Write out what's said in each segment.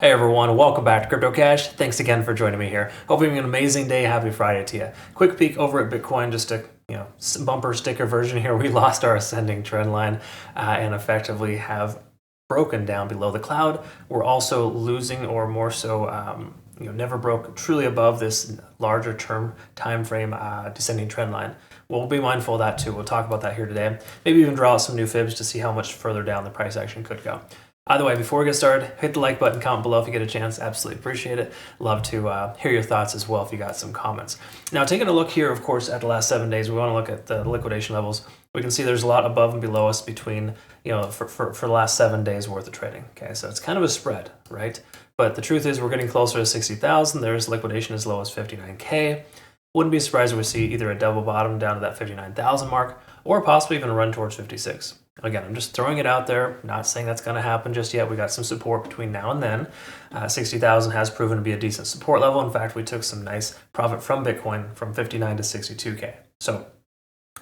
Hey everyone, welcome back to CryptoCache. Thanks again for joining me here. Hope you're having an amazing day. Happy Friday to you. Quick peek over at Bitcoin, just a bumper sticker version here. We lost our ascending trend line and effectively have broken down below the cloud. We're also losing, or more so, never broke truly above this larger term time frame descending trend line. We'll be mindful of that too. We'll talk about that here today. Maybe even draw out some new fibs to see how much further down the price action could go. Either way, before we get started, hit the like button, comment below if you get a chance. Absolutely appreciate it. Love to hear your thoughts as well if you got some comments. Now, taking a look here, of course, at the last 7 days, we want to look at the liquidation levels. We can see there's a lot above and below us between, for the last 7 days worth of trading. Okay, so it's kind of a spread, right? But the truth is we're getting closer to 60,000. There's liquidation as low as 59K. Wouldn't be surprised if we see either a double bottom down to that 59,000 mark or possibly even a run towards 56. Again, I'm just throwing it out there, not saying that's going to happen just yet. We got some support between now and then. 60,000 has proven to be a decent support level. In fact, we took some nice profit from Bitcoin from 59 to 62K. So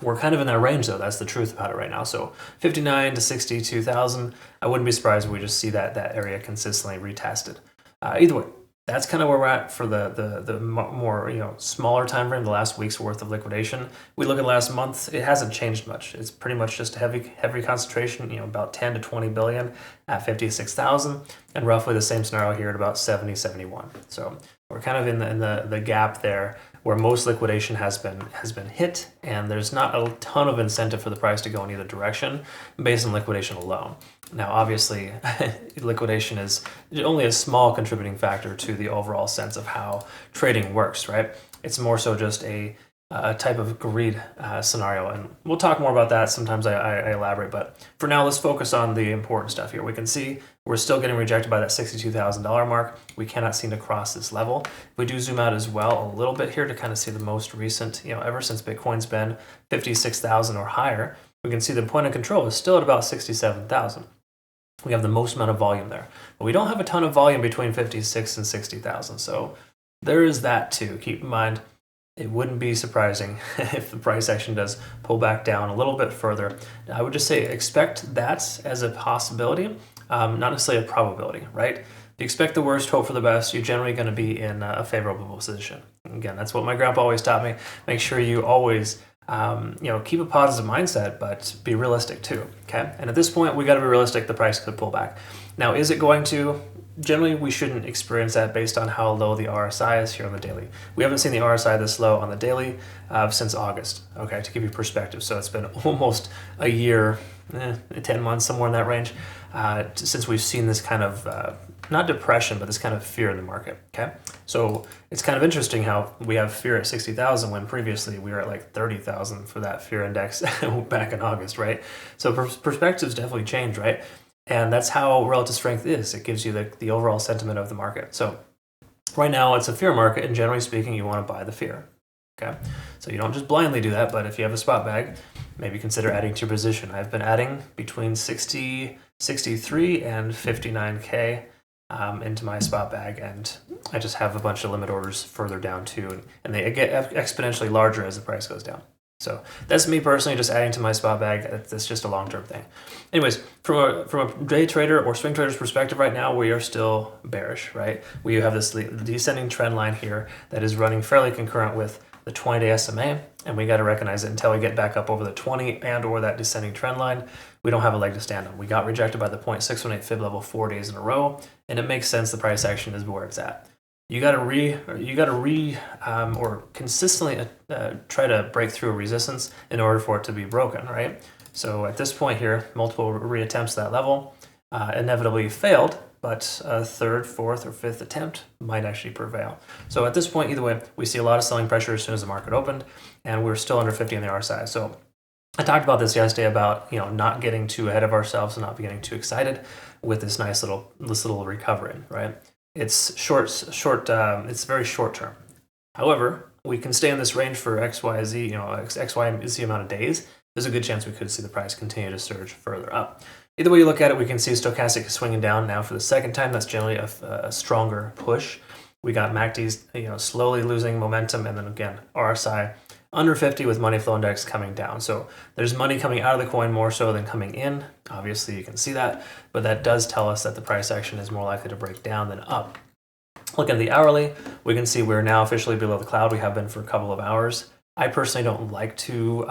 we're kind of in that range though. That's the truth about it right now. So 59 to 62,000, I wouldn't be surprised if we just see that area consistently retested. Either way, that's kind of where we're at for the more smaller time frame, the last week's worth of liquidation. We look at last month, it hasn't changed much. It's pretty much just a heavy concentration, about 10 to 20 billion at 56,000, and roughly the same scenario here at about 70, 71. So we're kind of in the gap there where most liquidation has been hit, and there's not a ton of incentive for the price to go in either direction based on liquidation alone. Now, obviously, liquidation is only a small contributing factor to the overall sense of how trading works, right? It's more so just a type of greed scenario, and we'll talk more about that. Sometimes I elaborate, but for now, let's focus on the important stuff here. We can see we're still getting rejected by that $62,000 mark. We cannot seem to cross this level. We do zoom out as well a little bit here to kind of see the most recent, ever since Bitcoin's been 56,000 or higher, we can see the point of control is still at about 67,000. We have the most amount of volume there, but we don't have a ton of volume between 56 and 60,000. So there is that too. Keep in mind, it wouldn't be surprising if the price action does pull back down a little bit further. I would just say expect that as a possibility, not necessarily a probability, right? If you expect the worst, hope for the best, you're generally going to be in a favorable position. Again, that's what my grandpa always taught me. Make sure you always keep a positive mindset, but be realistic too, okay? And at this point, we got to be realistic. The price could pull back. Now, is it going to? Generally, we shouldn't experience that based on how low the RSI is here on the daily. We haven't seen the RSI this low on the daily since August, okay, to give you perspective. So it's been almost a year, 10 months, somewhere in that range, since we've seen this kind of, not depression, but this kind of fear in the market, okay? So it's kind of interesting how we have fear at 60,000 when previously we were at like 30,000 for that fear index back in August, right? So perspectives definitely change, right? And that's how relative strength is. It gives you the overall sentiment of the market. So right now it's a fear market, and generally speaking, you want to buy the fear, okay? So you don't just blindly do that, but if you have a spot bag, maybe consider adding to your position. I've been adding between 60, 63, and 59K into my spot bag, and I just have a bunch of limit orders further down too, and they get exponentially larger as the price goes down. So that's me personally just adding to my spot bag. That's just a long-term thing. Anyways, from a day trader or swing trader's perspective right now, we are still bearish, right? We have this descending trend line here that is running fairly concurrent with the 20-day SMA, and we got to recognize it until we get back up over the 20 and or that descending trend line, we don't have a leg to stand on. We got rejected by the 0.618 fib level 4 days in a row, and it makes sense the price action is where it's at. You got to consistently try to break through a resistance in order for it to be broken, right? So at this point here, multiple reattempts to that level inevitably failed, but a third, fourth, or fifth attempt might actually prevail. So at this point, either way, we see a lot of selling pressure as soon as the market opened, and we're still under 50 on the RSI. So I talked about this yesterday about not getting too ahead of ourselves and not getting too excited with this nice little recovery, right? It's it's very short term. However, we can stay in this range for X, Y, Z amount of days. There's a good chance we could see the price continue to surge further up. Either way you look at it, we can see stochastic is swinging down now for the second time. That's generally a stronger push. We got MACDs, slowly losing momentum, and then again, RSI under 50 with money flow index coming down. So there's money coming out of the coin more so than coming in. Obviously you can see that, but that does tell us that the price action is more likely to break down than up. Looking at the hourly, we can see we're now officially below the cloud. We have been for a couple of hours. I personally don't like to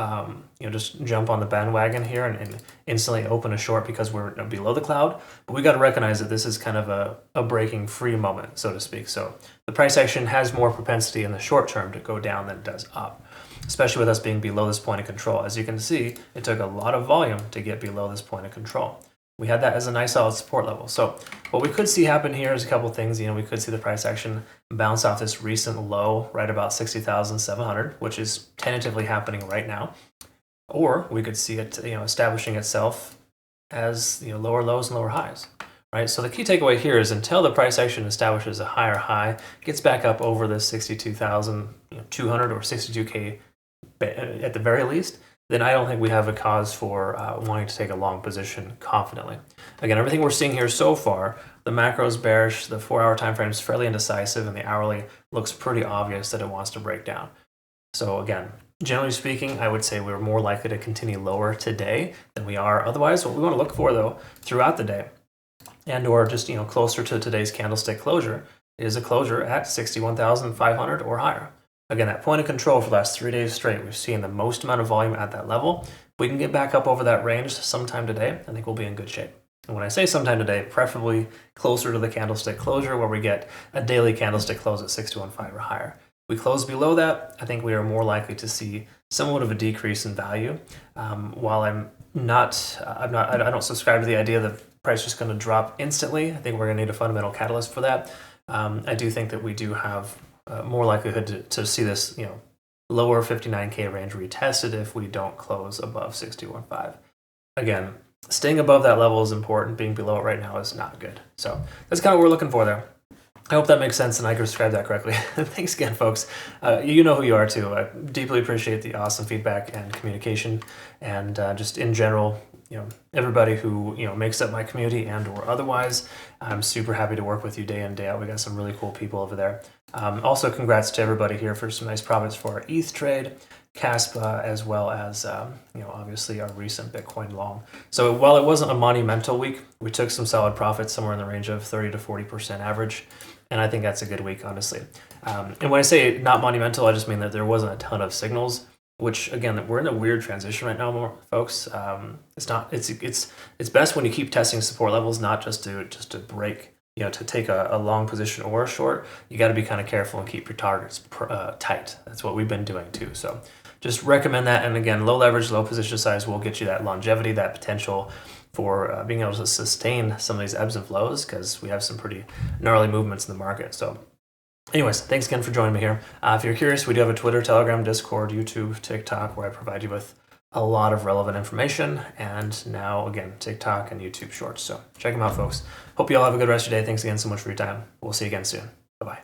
just jump on the bandwagon here and instantly open a short because we're below the cloud. But we got to recognize that this is kind of a breaking free moment, so to speak. So the price action has more propensity in the short term to go down than it does up, especially with us being below this point of control. As you can see, it took a lot of volume to get below this point of control. We had that as a nice solid support level. So what we could see happen here is a couple things. We could see the price action bounce off this recent low right about 60,700, which is tentatively happening right now. Or we could see it establishing itself as lower lows and lower highs. Right? So the key takeaway here is until the price action establishes a higher high, gets back up over this 62,200 or 62K at the very least, then I don't think we have a cause for wanting to take a long position confidently. Again, everything we're seeing here so far, the macro is bearish, the 4-hour time frame is fairly indecisive, and the hourly looks pretty obvious that it wants to break down. So again, generally speaking, I would say we're more likely to continue lower today than we are otherwise. What we want to look for, though, throughout the day, and or just closer to today's candlestick closure, is a closure at 61,500 or higher. Again, that point of control for the last 3 days straight, we've seen the most amount of volume at that level. If we can get back up over that range sometime today, I think we'll be in good shape. And when I say sometime today, preferably closer to the candlestick closure where we get a daily candlestick close at 6215 or higher. If we close below that, I think we are more likely to see somewhat of a decrease in value. While I don't subscribe to the idea that the price is just going to drop instantly. I think we're going to need a fundamental catalyst for that. I do think that we do have more likelihood to see this, lower 59K range retested if we don't close above 61.5. Again, staying above that level is important. Being below it right now is not good. So that's kind of what we're looking for there. I hope that makes sense and I can describe that correctly. Thanks again, folks. You know who you are too. I deeply appreciate the awesome feedback and communication, and just in general, everybody who makes up my community and or otherwise. I'm super happy to work with you day in, day out. We got some really cool people over there. Also, congrats to everybody here for some nice profits for our ETH trade, Caspa, as well as obviously our recent Bitcoin long. So while it wasn't a monumental week, we took some solid profits, somewhere in the range of 30 to 40% average. And I think that's a good week, honestly. And when I say not monumental, I just mean that there wasn't a ton of signals, which again, we're in a weird transition right now, folks. It's best when you keep testing support levels, not just to break, to take a long position or a short. You got to be kind of careful and keep your targets tight. That's what we've been doing too. So just recommend that. And again, low leverage, low position size will get you that longevity, that potential for being able to sustain some of these ebbs and flows, because we have some pretty gnarly movements in the market. So anyways, thanks again for joining me here. If you're curious, we do have a Twitter, Telegram, Discord, YouTube, TikTok, where I provide you with a lot of relevant information. And now, again, TikTok and YouTube Shorts. So check them out, folks. Hope you all have a good rest of your day. Thanks again so much for your time. We'll see you again soon. Bye-bye.